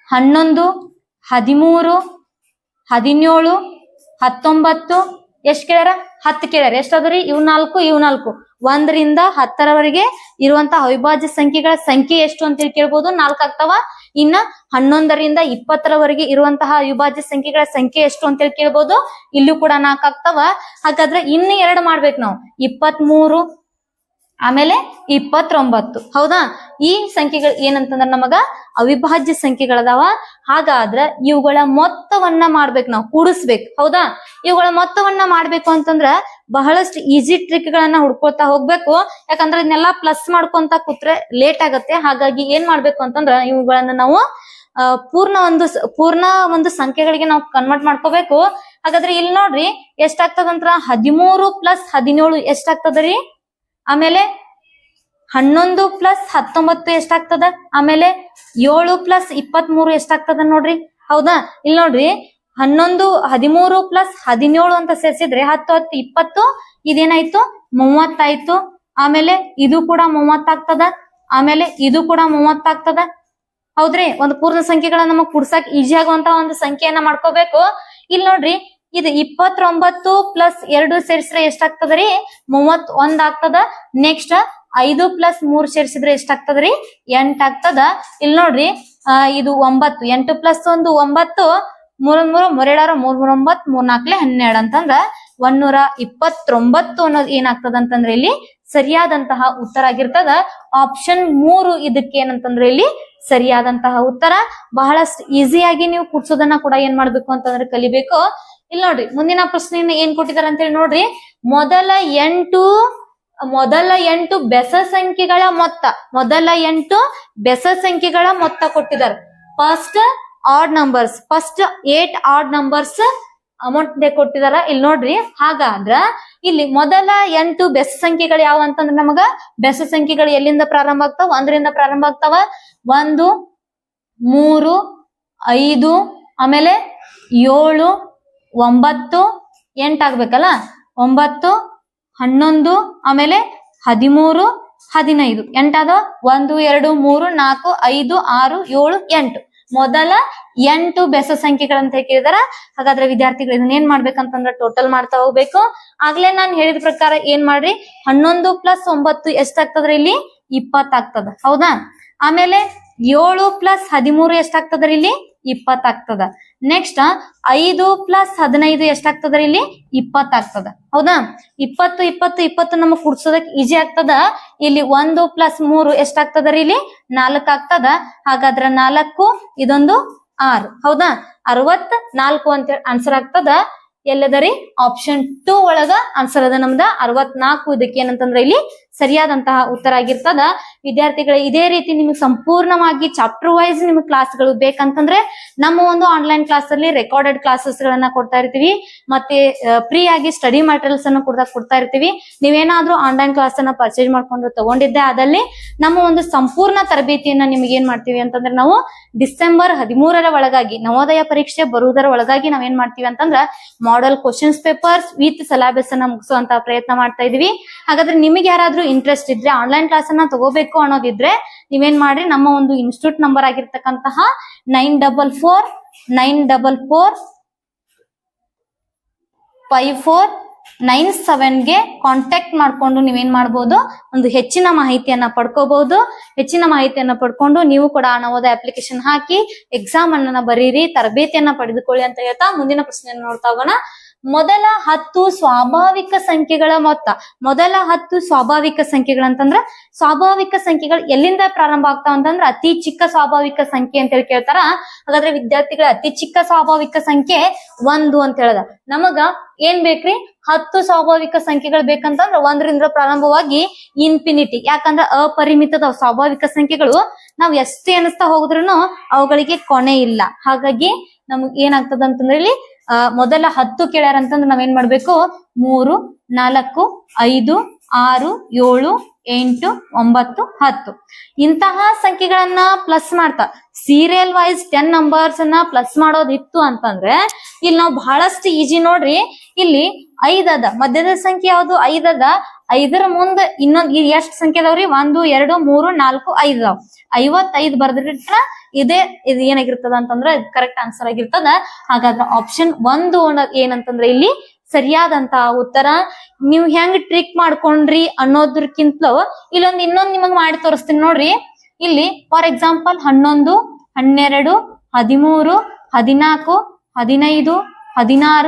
11, 13, 17, 19 ಎಷ್ಟ್ ಕೇಳ್ಯಾರ? 10 ಕೇಳ್ಯಾರ. ಎಷ್ಟಾದ್ರಿ? ಇವ್ 4 ಇವ್ 4. 1 ರಿಂದ 10ರವರೆಗೆ ಇರುವಂತಹ ಅವಿಭಾಜ್ಯ ಸಂಖ್ಯೆಗಳ ಸಂಖ್ಯೆ ಎಷ್ಟು ಅಂತ ಹೇಳಿ ಕೇಳ್ಬೋದು, 4 ಆಗ್ತಾವ. ಇನ್ನ 11 ರಿಂದ 20ರವರೆಗೆ ಇರುವಂತಹ ಅವಿಭಾಜ್ಯ ಸಂಖ್ಯೆಗಳ ಸಂಖ್ಯೆ ಎಷ್ಟು ಅಂತ ಹೇಳಿ ಕೇಳ್ಬೋದು, ಇಲ್ಲೂ ಕೂಡ 4 ಆಗ್ತಾವ. ಹಾಗಾದ್ರೆ ಇನ್ನು 2 ಮಾಡ್ಬೇಕು ನಾವು, 23 ಆಮೇಲೆ 29. ಹೌದಾ? ಈ ಸಂಖ್ಯೆಗಳು ಏನಂತಂದ್ರ ನಮಗ ಅವಿಭಾಜ್ಯ ಸಂಖ್ಯೆಗಳದಾವ. ಹಾಗಾದ್ರ ಇವುಗಳ ಮೊತ್ತವನ್ನ ಮಾಡ್ಬೇಕು, ನಾವು ಕೂಡಿಸ್ಬೇಕು. ಹೌದಾ? ಇವುಗಳ ಮೊತ್ತವನ್ನ ಮಾಡ್ಬೇಕು ಅಂತಂದ್ರ ಬಹಳಷ್ಟು ಈಸಿ ಟ್ರಿಕ್ ಗಳನ್ನ ಹುಡ್ಕೊಳ್ತಾ ಹೋಗ್ಬೇಕು. ಯಾಕಂದ್ರೆ ಇದನ್ನೆಲ್ಲ ಪ್ಲಸ್ ಮಾಡ್ಕೊಂತ ಕೂತ್ರೆ ಲೇಟ್ ಆಗತ್ತೆ. ಹಾಗಾಗಿ ಏನ್ ಮಾಡ್ಬೇಕು ಅಂತಂದ್ರ ಇವುಗಳನ್ನ ನಾವು ಪೂರ್ಣ ಒಂದು ಸಂಖ್ಯೆಗಳಿಗೆ ನಾವು ಕನ್ವರ್ಟ್ ಮಾಡ್ಕೋಬೇಕು. ಹಾಗಾದ್ರೆ ಇಲ್ಲಿ ನೋಡ್ರಿ ಎಷ್ಟಾಗ್ತದಂದ್ರ 13 + 17 ಎಷ್ಟಾಗ್ತದ್ರಿ? ಆಮೇಲೆ 11 + 19 ಎಷ್ಟಾಗ್ತದ? ಆಮೇಲೆ 7 + 23 ಎಷ್ಟಾಗ್ತದ ನೋಡ್ರಿ. ಹೌದಾ? ಇಲ್ಲಿ ನೋಡ್ರಿ 11, 13 + 17 ಅಂತ ಸೇರಿಸಿದ್ರೆ 10, 10, 20 ಇದೇನಾಯ್ತು? 30 ಆಯ್ತು. ಆಮೇಲೆ ಇದು ಕೂಡ 30 ಆಗ್ತದ. ಆಮೇಲೆ ಇದು ಕೂಡ 30 ಆಗ್ತದ. ಹೌದ್ರಿ? ಒಂದು ಪೂರ್ಣ ಸಂಖ್ಯೆಗಳನ್ನ ನಮಗ್ ಕುಡ್ಸಕ್ ಈಜಿ ಆಗುವಂತ ಒಂದು ಸಂಖ್ಯೆಯನ್ನ ಮಾಡ್ಕೋಬೇಕು. ಇಲ್ಲಿ ನೋಡ್ರಿ, ಇದು 29 + 2 ಸೇರಿಸಿದ್ರೆ ಎಷ್ಟಾಗ್ತದ್ರಿ? 31 ಆಗ್ತದ. ನೆಕ್ಸ್ಟ್ 5 + 3 ಸೇರಿಸಿದ್ರೆ ಎಷ್ಟಾಗ್ತದ್ರಿ? 8 ಆಗ್ತದ. ಇಲ್ಲಿ ನೋಡ್ರಿ ಇದು 9, 8 + 1 9, 3 3 3 3 9 3 4 12 ಅಂತಂದ್ರ 129 ಅನ್ನೋದು ಏನಾಗ್ತದ ಅಂತಂದ್ರೆ ಇಲ್ಲಿ ಸರಿಯಾದಂತಹ ಉತ್ತರ ಆಗಿರ್ತದ. ಆಪ್ಷನ್ 3 ಇದಕ್ಕೆ ಏನಂತಂದ್ರೆ ಇಲ್ಲಿ ಸರಿಯಾದಂತಹ ಉತ್ತರ. ಬಹಳಷ್ಟು ಈಸಿಯಾಗಿ ನೀವು ಕುಡ್ಸೋದನ್ನ ಕೂಡ ಏನ್ ಮಾಡ್ಬೇಕು ಅಂತಂದ್ರೆ ಕಲಿಬೇಕು. ಇಲ್ಲಿ ನೋಡ್ರಿ ಮುಂದಿನ ಪ್ರಶ್ನೆಯನ್ನ ಏನ್ ಕೊಟ್ಟಿದಾರೆ ಅಂತ ಹೇಳಿ ನೋಡ್ರಿ. ಮೊದಲ 8 ಬೆಸ ಸಂಖ್ಯೆಗಳ ಮೊತ್ತ, ಮೊದಲ 8 ಬೆಸ ಸಂಖ್ಯೆಗಳ ಮೊತ್ತ ಕೊಟ್ಟಿದ್ದಾರೆ. ಫಸ್ಟ್ 8 ಆಡ್ ನಂಬರ್ಸ್ ಅಮೌಂಟ್ ಕೊಟ್ಟಿದಾರ. ಇಲ್ಲಿ ನೋಡ್ರಿ, ಹಾಗಾದ್ರ ಇಲ್ಲಿ ಮೊದಲ 8 ಬೆಸ ಸಂಖ್ಯೆಗಳು ಯಾವ ಅಂತಂದ್ರೆ ನಮಗ ಬೆಸ ಸಂಖ್ಯೆಗಳು ಎಲ್ಲಿಂದ ಪ್ರಾರಂಭ ಆಗ್ತಾವ? 1 ರಿಂದ ಪ್ರಾರಂಭ ಆಗ್ತಾವ. 1, 3, 5, ಆಮೇಲೆ 7, 9, 8 ಆಗ್ಬೇಕಲ್ಲ. 9, 11, ಆಮೇಲೆ 13, 15 8 ಅದ. 1 2 3 4 5 6 7 8 ಮೊದಲ 8 ಬೆಸ ಸಂಖ್ಯೆಗಳಂತ ಕೇಳಿದಾರ. ಹಾಗಾದ್ರೆ ವಿದ್ಯಾರ್ಥಿಗಳು ಇದನ್ನ ಏನ್ ಮಾಡ್ಬೇಕಂತಂದ್ರೆ ಟೋಟಲ್ ಮಾಡ್ತಾ ಹೋಗ್ಬೇಕು. ಆಗ್ಲೇ ನಾನು ಹೇಳಿದ ಪ್ರಕಾರ ಏನ್ ಮಾಡ್ರಿ, 11 + 9 ಎಷ್ಟಾಗ್ತದ್ರಿ? ಇಲ್ಲಿ 20 ಆಗ್ತದ. ಹೌದಾ? ಆಮೇಲೆ 7 + 13 ಎಷ್ಟಾಗ್ತದ್ರಿ? ಇಲ್ಲಿ 20 ಆಗ್ತದ. ನೆಕ್ಸ್ಟ್ 5 + 15 ಎಷ್ಟಾಗ್ತದ್ರಿ? ಇಲ್ಲಿ 20 ಆಗ್ತದ. ಹೌದಾ? 20 20 20 ನಮಗ್ ಕುಡ್ಸೋದಕ್ ಈಜಿ ಆಗ್ತದ. ಇಲ್ಲಿ 1 + 3 ಎಷ್ಟಾಗ್ತದ್ರಿ? ಇಲ್ಲಿ 4 ಆಗ್ತದ. ಹಾಗಾದ್ರ 4 ಇದೊಂದು 6. ಹೌದಾ? 64 ಅಂತ ಆನ್ಸರ್ ಆಗ್ತದ. ಎಲ್ಲದರಿ? ಆಪ್ಷನ್ 2 ಒಳಗ ಆನ್ಸರ್ ಅದ ನಮ್ದ 64. ಇದಕ್ಕೆ ಏನಂತಂದ್ರೆ ಇಲ್ಲಿ ಸರಿಯಾದಂತಹ ಉತ್ತರ ಆಗಿರ್ತದ. ವಿದ್ಯಾರ್ಥಿಗಳು ಇದೇ ರೀತಿ ನಿಮ್ಗೆ ಸಂಪೂರ್ಣವಾಗಿ ಚಾಪ್ಟರ್ ವೈಸ್ ನಿಮ್ಗೆ ಕ್ಲಾಸ್ಗಳು ಬೇಕಂತಂದ್ರೆ ನಮ್ಮ ಒಂದು ಆನ್ಲೈನ್ ಕ್ಲಾಸ್ ಅಲ್ಲಿ ರೆಕಾರ್ಡೆಡ್ ಕ್ಲಾಸಸ್ ಗಳನ್ನ ಕೊಡ್ತಾ ಇರ್ತೀವಿ. ಮತ್ತೆ ಫ್ರೀ ಆಗಿ ಸ್ಟಡಿ ಮೆಟೀರಿಯಲ್ಸ್ ಅನ್ನು ಕೂಡ ಕೊಡ್ತಾ ಇರ್ತೀವಿ. ನೀವೇನಾದ್ರೂ ಆನ್ಲೈನ್ ಕ್ಲಾಸ್ ಅನ್ನ ಪರ್ಚೇಸ್ ಮಾಡ್ಕೊಂಡು ತಗೊಂಡಿದ್ದೆ ಆದಲ್ಲಿ ನಮ್ಮ ಒಂದು ಸಂಪೂರ್ಣ ತರಬೇತಿಯನ್ನ ನಿಮ್ಗೆ ಏನ್ ಮಾಡ್ತೀವಿ ಅಂತಂದ್ರೆ ನಾವು ಡಿಸೆಂಬರ್ 13ರ ಒಳಗಾಗಿ ನವೋದಯ ಪರೀಕ್ಷೆ ಬರುವುದರ ಒಳಗಾಗಿ ನಾವೇನ್ ಮಾಡ್ತೀವಿ ಅಂತಂದ್ರ model questions papers with syllabus ಅನ್ನ ಮುಗಿಸುವಂತಹ ಪ್ರಯತ್ನ ಮಾಡ್ತಾ ಇದೀವಿ. ಹಾಗಾದ್ರೆ ನಿಮಗೆ ಯಾರಾದ್ರೂ ಇಂಟ್ರೆಸ್ಟ್ ಇದ್ರೆ ಆನ್ಲೈನ್ ಕ್ಲಾಸ್ ಅನ್ನ ತಗೋಬೇಕು ಅನ್ನೋದಿದ್ರೆ ನೀವೇನ್ ಮಾಡ್ರಿ, ನಮ್ಮ ಒಂದು ಇನ್ಸ್ಟಿಟ್ಯೂಟ್ ನಂಬರ್ ಆಗಿರ್ತಕ್ಕಂತಹ 94445497ಗೆ ಕಾಂಟ್ಯಾಕ್ಟ್ ಮಾಡ್ಕೊಂಡು ನೀವೇನ್ ಮಾಡ್ಬೋದು, ಒಂದು ಹೆಚ್ಚಿನ ಮಾಹಿತಿಯನ್ನ ಪಡ್ಕೋಬಹುದು. ಹೆಚ್ಚಿನ ಮಾಹಿತಿಯನ್ನ ಪಡ್ಕೊಂಡು ನೀವು ಕೂಡ ನವೋದಯ ಅಪ್ಲಿಕೇಶನ್ ಹಾಕಿ ಎಕ್ಸಾಮ್ ಅನ್ನ ಬರೀರಿ, ತರಬೇತಿಯನ್ನ ಪಡೆದುಕೊಳ್ಳಿ ಅಂತ ಹೇಳ್ತಾ ಮುಂದಿನ ಪ್ರಶ್ನೆಯನ್ನು ನೋಡ್ತಾ ಹೋಗೋಣ. ಮೊದಲ 10 ಸ್ವಾಭಾವಿಕ ಸಂಖ್ಯೆಗಳ ಮೊತ್ತ. ಮೊದಲ 10 ಸ್ವಾಭಾವಿಕ ಸಂಖ್ಯೆಗಳಂತಂದ್ರ ಸ್ವಾಭಾವಿಕ ಸಂಖ್ಯೆಗಳು ಎಲ್ಲಿಂದ ಪ್ರಾರಂಭ ಆಗ್ತಾವ ಅಂತಂದ್ರ ಅತಿ ಚಿಕ್ಕ ಸ್ವಾಭಾವಿಕ ಸಂಖ್ಯೆ ಅಂತ ಹೇಳಿ ಕೇಳ್ತಾರ. ಹಾಗಾದ್ರೆ ವಿದ್ಯಾರ್ಥಿಗಳ ಅತಿ ಚಿಕ್ಕ ಸ್ವಾಭಾವಿಕ ಸಂಖ್ಯೆ 1 ಅಂತ ಹೇಳದ. ನಮಗ ಏನ್ ಬೇಕ್ರಿ, 10 ಸ್ವಾಭಾವಿಕ ಸಂಖ್ಯೆಗಳು ಬೇಕಂತಂದ್ರ 1 ರಿಂದ ಪ್ರಾರಂಭವಾಗಿ ಇನ್ಫಿನಿಟಿ. ಯಾಕಂದ್ರ ಅಪರಿಮಿತದ ಸ್ವಾಭಾವಿಕ ಸಂಖ್ಯೆಗಳು ನಾವ್ ಎಷ್ಟೇ ಎಣಿಸ್ತಾ ಹೋಗುದ್ರೂ ಅವುಗಳಿಗೆ ಕೊನೆ ಇಲ್ಲ. ಹಾಗಾಗಿ ನಮಗ್ ಏನಾಗ್ತದ ಅಂತಂದ್ರೆ ಇಲ್ಲಿ ಮೊದಲ 10 ಕೇಳ್ಯಾರ ಅಂತಂದ್ರೆ ನಾವೇನ್ ಮಾಡ್ಬೇಕು, 3 4 5 6 7 8 9 10 ಇಂತಹ ಸಂಖ್ಯೆಗಳನ್ನ ಪ್ಲಸ್ ಮಾಡ್ತಾ ಸೀರಿಯಲ್ ವೈಸ್ 10 ನಂಬರ್ಸ್ ಅನ್ನ ಪ್ಲಸ್ ಮಾಡೋದಿತ್ತು ಅಂತಂದ್ರೆ ಇಲ್ಲಿ ನಾವು ಬಹಳಷ್ಟು ಈಜಿ ನೋಡ್ರಿ. ಇಲ್ಲಿ 5 ಅದ, ಮಧ್ಯದ ಸಂಖ್ಯೆ ಯಾವ್ದು 5 ಅದ, 5ರ ಮುಂದ ಇನ್ನೊಂದ್ ಎಷ್ಟ್ ಸಂಖ್ಯೆ ಅದಾವ್ರಿ 1 2 3 4 5 ಅದಾವ್. 55 ಬರ್ದಿಟ್ರ ಇದು ಏನಾಗಿರ್ತದ ಅಂತಂದ್ರೆ ಕರೆಕ್ಟ್ ಆನ್ಸರ್ ಆಗಿರ್ತದ. ಹಾಗಾದ್ರೆ ಆಪ್ಷನ್ 1 ಏನಂತಂದ್ರೆ ಇಲ್ಲಿ ಸರಿಯಾದಂತಹ ಉತ್ತರ. ನೀವು ಹೆಂಗ್ ಟ್ರಿಕ್ ಮಾಡ್ಕೊಂಡ್ರಿ ಅನ್ನೋದಕ್ಕಿಂತಲೂ ಇನ್ನೊಂದ್ ನಿಮಗ್ ಮಾಡಿ ತೋರಿಸ್ತೀನಿ ನೋಡ್ರಿ. ಇಲ್ಲಿ ಫಾರ್ ಎಕ್ಸಾಂಪಲ್ 11 12 13 14 15 16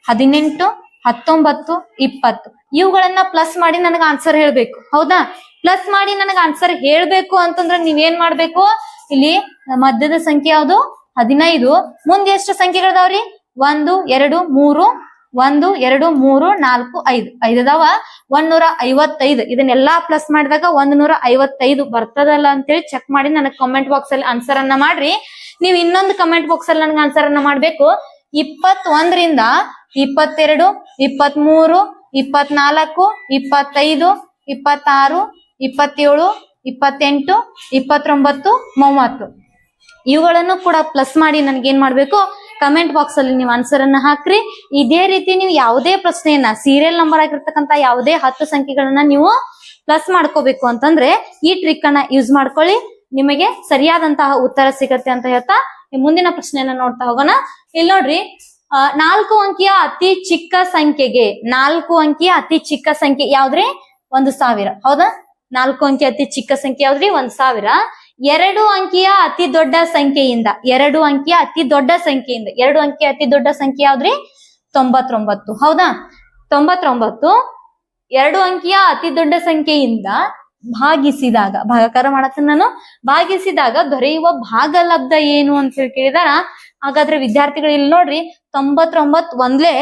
17 18 19 20 ಇವುಗಳನ್ನ ಪ್ಲಸ್ ಮಾಡಿ ನನಗೆ ಆನ್ಸರ್ ಹೇಳ್ಬೇಕು. ಹೌದಾ? ಪ್ಲಸ್ ಮಾಡಿ ನನಗೆ ಆನ್ಸರ್ ಹೇಳ್ಬೇಕು ಅಂತಂದ್ರೆ ನೀವೇನ್ ಮಾಡ್ಬೇಕು, ಇಲ್ಲಿ ಮಧ್ಯದ ಸಂಖ್ಯೆ ಯಾವ್ದು 15, ಮುಂದೆ ಎಷ್ಟು ಸಂಖ್ಯೆಗಳದಾವ್ರಿ 1 2 3 1 2 3 4 5 5 ಅದಾವ. 155 ಇದನ್ನೆಲ್ಲಾ ಪ್ಲಸ್ ಮಾಡಿದಾಗ 155 ಬರ್ತದಲ್ಲ ಅಂತೇಳಿ ಚೆಕ್ ಮಾಡಿ ನನಗೆ ಕಮೆಂಟ್ ಬಾಕ್ಸ್ ಅಲ್ಲಿ ಆನ್ಸರ್ ಅನ್ನ ಮಾಡ್ರಿ. ನೀವ್ ಇನ್ನೊಂದು ಕಮೆಂಟ್ ಬಾಕ್ಸ್ ಅಲ್ಲಿ ನನಗೆ ಆನ್ಸರ್ ಅನ್ನ ಮಾಡ್ಬೇಕು. 21ರಿಂದ 22 23 24 25 26 27 28 29 30 ಇವುಗಳನ್ನು ಕೂಡ ಪ್ಲಸ್ ಮಾಡಿ ನನ್ಗೆ ಏನ್ ಮಾಡ್ಬೇಕು, ಕಮೆಂಟ್ ಬಾಕ್ಸ್ ಅಲ್ಲಿ ನೀವು ಆನ್ಸರ್ ಅನ್ನ ಹಾಕ್ರಿ. ಇದೇ ರೀತಿ ನೀವು ಯಾವುದೇ ಪ್ರಶ್ನೆಯನ್ನ ಸೀರಿಯಲ್ ನಂಬರ್ ಆಗಿರ್ತಕ್ಕಂತ ಯಾವುದೇ 10 ಸಂಖ್ಯೆಗಳನ್ನ ನೀವು ಪ್ಲಸ್ ಮಾಡ್ಕೋಬೇಕು ಅಂತಂದ್ರೆ ಈ ಟ್ರಿಕ್ ಅನ್ನ ಯೂಸ್ ಮಾಡ್ಕೊಳ್ಳಿ, ನಿಮಗೆ ಸರಿಯಾದಂತಹ ಉತ್ತರ ಸಿಗತ್ತೆ ಅಂತ ಹೇಳ್ತಾ ಮುಂದಿನ ಪ್ರಶ್ನೆಯನ್ನ ನೋಡ್ತಾ ಹೋಗೋಣ. ಇಲ್ಲಿ ನೋಡ್ರಿ, 4 ಅಂಕಿಯ ಅತಿ ಚಿಕ್ಕ ಸಂಖ್ಯೆಗೆ 4 ಅಂಕಿಯ ಅತಿ ಚಿಕ್ಕ ಸಂಖ್ಯೆ ಯಾವ್ದ್ರಿ 1000. ಹೌದಾ? 4 ಅಂಕಿಯ ಅತಿ ಚಿಕ್ಕ ಸಂಖ್ಯೆ ಯಾವ್ದ್ರಿ 1000. 2 ಅಂಕಿಯ ಅತಿ ದೊಡ್ಡ ಸಂಖ್ಯೆಯಿಂದ 2 ಅಂಕಿಯ ಅತಿ ದೊಡ್ಡ ಸಂಖ್ಯೆಯಿಂದ 2 ಅಂಕಿಯ ಅತಿ ದೊಡ್ಡ ಸಂಖ್ಯೆ ಯಾವ್ದ್ರಿ 99. ಹೌದಾ? 99 2 ಅಂಕಿಯ ಅತಿ ದೊಡ್ಡ ಸಂಖ್ಯೆಯಿಂದ ಭಾಗಿಸಿದಾಗ, ಭಾಗಾಕಾರ ಮಾಡತ್ತ ನಾನು, ಭಾಗಿಸಿದಾಗ ದೊರೆಯುವ ಭಾಗಲಬ್ಧ ಏನು ಅಂತ ಹೇಳಿ ಕೇಳಿದಾರ. ಹಾಗಾದ್ರೆ ವಿದ್ಯಾರ್ಥಿಗಳು ಇಲ್ಲಿ ನೋಡ್ರಿ 99 ಒಂದ್ಲೆ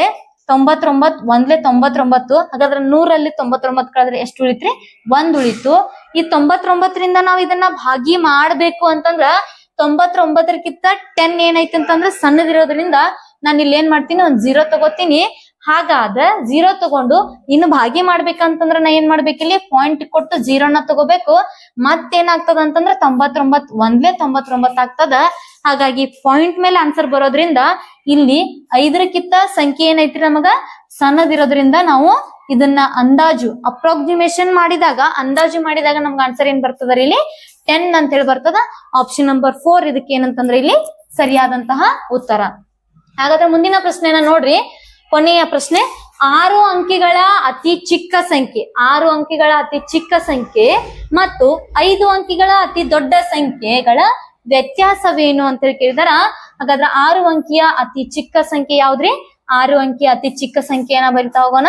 99. ಹಾಗಾದ್ರೆ 100ರಲ್ಲಿ 99 ಕಳೆದ್ರೆ ಎಷ್ಟು ಉಳಿತ್ರಿ 1 ಉಳಿತು. ಈ 99ರಿಂದ ನಾವ್ ಇದನ್ನ ಭಾಗಿ ಮಾಡ್ಬೇಕು ಅಂತಂದ್ರ 99ಕ್ಕಿಂತ 10 ಏನೈತಿ ಅಂತಂದ್ರ ಸಣ್ಣದಿರೋದ್ರಿಂದ ನಾನು ಇಲ್ಲಿ ಏನ್ ಮಾಡ್ತೀನಿ, ಒಂದ್ 0 ತಗೋತೀನಿ. ಹಾಗಾದ್ರೆ 0 ತಗೊಂಡು ಇನ್ನು ಭಾಗಿ ಮಾಡ್ಬೇಕಂತಂದ್ರ ನಾ ಏನ್ ಮಾಡ್ಬೇಕು, ಇಲ್ಲಿ ಪಾಯಿಂಟ್ ಕೊಟ್ಟು 0ನ ತಗೋಬೇಕು. ಮತ್ತೇನಾಗ್ತದ ಅಂತಂದ್ರ 99 ಒಂದ್ಲೆ 99 ಆಗ್ತದ. ಹಾಗಾಗಿ ಪಾಯಿಂಟ್ ಮೇಲೆ ಆನ್ಸರ್ ಬರೋದ್ರಿಂದ ಇಲ್ಲಿ 5ಕ್ಕಿಂತ ಸಂಖ್ಯೆ ಏನೈತ್ರಿ ನಮಗ ಸಣ್ಣದಿರೋದ್ರಿಂದ ನಾವು ಇದನ್ನ ಅಪ್ರಾಕ್ಸಿಮೇಷನ್ ಮಾಡಿದಾಗ ನಮ್ಗೆ ಆನ್ಸರ್ ಏನ್ ಬರ್ತದ ಇಲ್ಲಿ 10 ಅಂತ ಹೇಳಿ ಬರ್ತದ. ಆಪ್ಷನ್ ನಂಬರ್ 4 ಇದಕ್ಕೆ ಏನಂತಂದ್ರೆ ಇಲ್ಲಿ ಸರಿಯಾದಂತಹ ಉತ್ತರ. ಹಾಗಾದ್ರೆ ಮುಂದಿನ ಪ್ರಶ್ನೆನ ನೋಡ್ರಿ, ಕೊನೆಯ ಪ್ರಶ್ನೆ. 6 ಅಂಕಿಗಳ ಅತಿ ಚಿಕ್ಕ ಸಂಖ್ಯೆ 6 ಅಂಕಿಗಳ ಅತಿ ಚಿಕ್ಕ ಸಂಖ್ಯೆ ಮತ್ತು 5 ಅಂಕಿಗಳ ಅತಿ ದೊಡ್ಡ ಸಂಖ್ಯೆಗಳ ವ್ಯತ್ಯಾಸವೇನು ಅಂತ ಹೇಳಿ ಕೇಳಿದಾರ. ಹಾಗಾದ್ರೆ 6 ಅಂಕಿಯ ಅತಿ ಚಿಕ್ಕ ಸಂಖ್ಯೆ ಯಾವ್ದ್ರಿ 6 ಅಂಕಿಯ ಅತಿ ಚಿಕ್ಕ ಸಂಖ್ಯೆಯನ್ನ ಬರಿತಾ ಹೋಗೋಣ.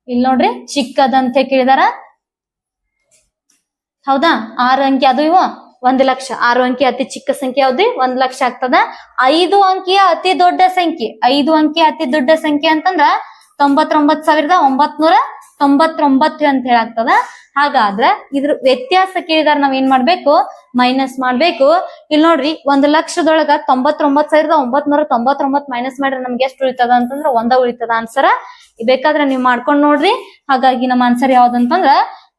ಇಲ್ಲಿ ನೋಡ್ರಿ, ಚಿಕ್ಕದಂತ ಕೇಳಿದಾರ. ಹೌದಾ? 6 ಅಂಕಿ ಅದು ಇವು 1 ಲಕ್ಷ. 6 ಅಂಕಿ ಅತಿ ಚಿಕ್ಕ ಸಂಖ್ಯೆ ಯಾವ್ದ್ರಿ 1 ಲಕ್ಷ ಆಗ್ತದ. 5 ಅಂಕಿಯ ಅತಿ ದೊಡ್ಡ ಸಂಖ್ಯೆ 5 ಅಂಕಿಯ ಅತಿ ದೊಡ್ಡ ಸಂಖ್ಯೆ ಅಂತಂದ್ರ 99,999 ಅಂತ ಹೇಳಾಗ್ತದ. ಹಾಗಾದ್ರೆ ಇದ್ರ ವ್ಯತ್ಯಾಸ ಕೇಳಿದಾರ ನಾವ್ ಏನ್ ಮಾಡ್ಬೇಕು, ಮೈನಸ್ ಮಾಡ್ಬೇಕು. ಇಲ್ಲಿ ನೋಡ್ರಿ, 1 ಲಕ್ಷದೊಳಗ 99,999 ಮೈನಸ್ ಮಾಡ್ರೆ ನಮ್ಗೆ ಎಷ್ಟು ಉಳಿತದ ಅಂತಂದ್ರ 1 ಉಳಿತದ ಆನ್ಸರ್. ಬೇಕಾದ್ರೆ ನೀವ್ ಮಾಡ್ಕೊಂಡ್ ನೋಡ್ರಿ. ಹಾಗಾಗಿ ನಮ್ಮ ಆನ್ಸರ್ ಯಾವ್ದಂತಂದ್ರ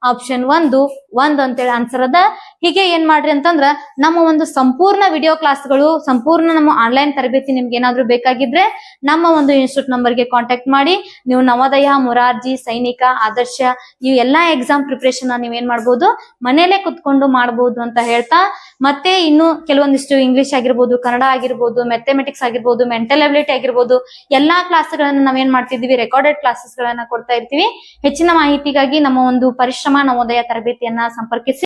ಆಪ್ಷನ್ 1 ಅಂತೇಳಿ ಆನ್ಸರ್ ಅದ. ಹೀಗೆ ಏನ್ ಮಾಡ್ರಿ ಅಂತಂದ್ರ ನಮ್ಮ ಒಂದು ಸಂಪೂರ್ಣ ವಿಡಿಯೋ ಕ್ಲಾಸ್ಗಳು, ಸಂಪೂರ್ಣ ನಮ್ಮ ಆನ್ಲೈನ್ ತರಬೇತಿ ನಿಮ್ಗೆ ಏನಾದ್ರು ಬೇಕಾಗಿದ್ರೆ ನಮ್ಮ ಒಂದು ಇನ್ಸ್ಟಿಟ್ಯೂಟ್ ನಂಬರ್ಗೆ ಕಾಂಟ್ಯಾಕ್ಟ್ ಮಾಡಿ ನೀವು ನವೋದಯ, ಮೊರಾರ್ಜಿ, ಸೈನಿಕ, ಆದರ್ಶ ಇವು ಎಲ್ಲಾ ಎಕ್ಸಾಮ್ ಪ್ರಿಪರೇಷನ್ ನೀವೇನ್ ಮಾಡ್ಬೋದು, ಮನೇಲೆ ಕುತ್ಕೊಂಡು ಮಾಡ್ಬೋದು ಅಂತ ಹೇಳ್ತಾ, ಮತ್ತೆ ಇನ್ನು ಕೆಲವೊಂದಿಷ್ಟು ಇಂಗ್ಲಿಷ್ ಆಗಿರ್ಬೋದು, ಕನ್ನಡ ಆಗಿರ್ಬೋದು, ಮ್ಯಾಥಮೆಟಿಕ್ಸ್ ಆಗಿರ್ಬೋದು, ಮೆಂಟಲ್ ಅಬಿಲಿಟಿ ಆಗಿರ್ಬೋದು, ಎಲ್ಲಾ ಕ್ಲಾಸ್ಗಳನ್ನ ನಾವೇನ್ ಮಾಡ್ತಿದೀವಿ, ರೆಕಾರ್ಡೆಡ್ ಕ್ಲಾಸಸ್ ಗಳನ್ನ ಕೊಡ್ತಾ ಇರ್ತೀವಿ. ಹೆಚ್ಚಿನ ಮಾಹಿತಿಗಾಗಿ ನಮ್ಮ ಒಂದು ಪರಿಶ್ರಮ ನವೋದಯ ತರಬೇತಿಯನ್ನ ಸಂಪರ್ಕಿಸಿ.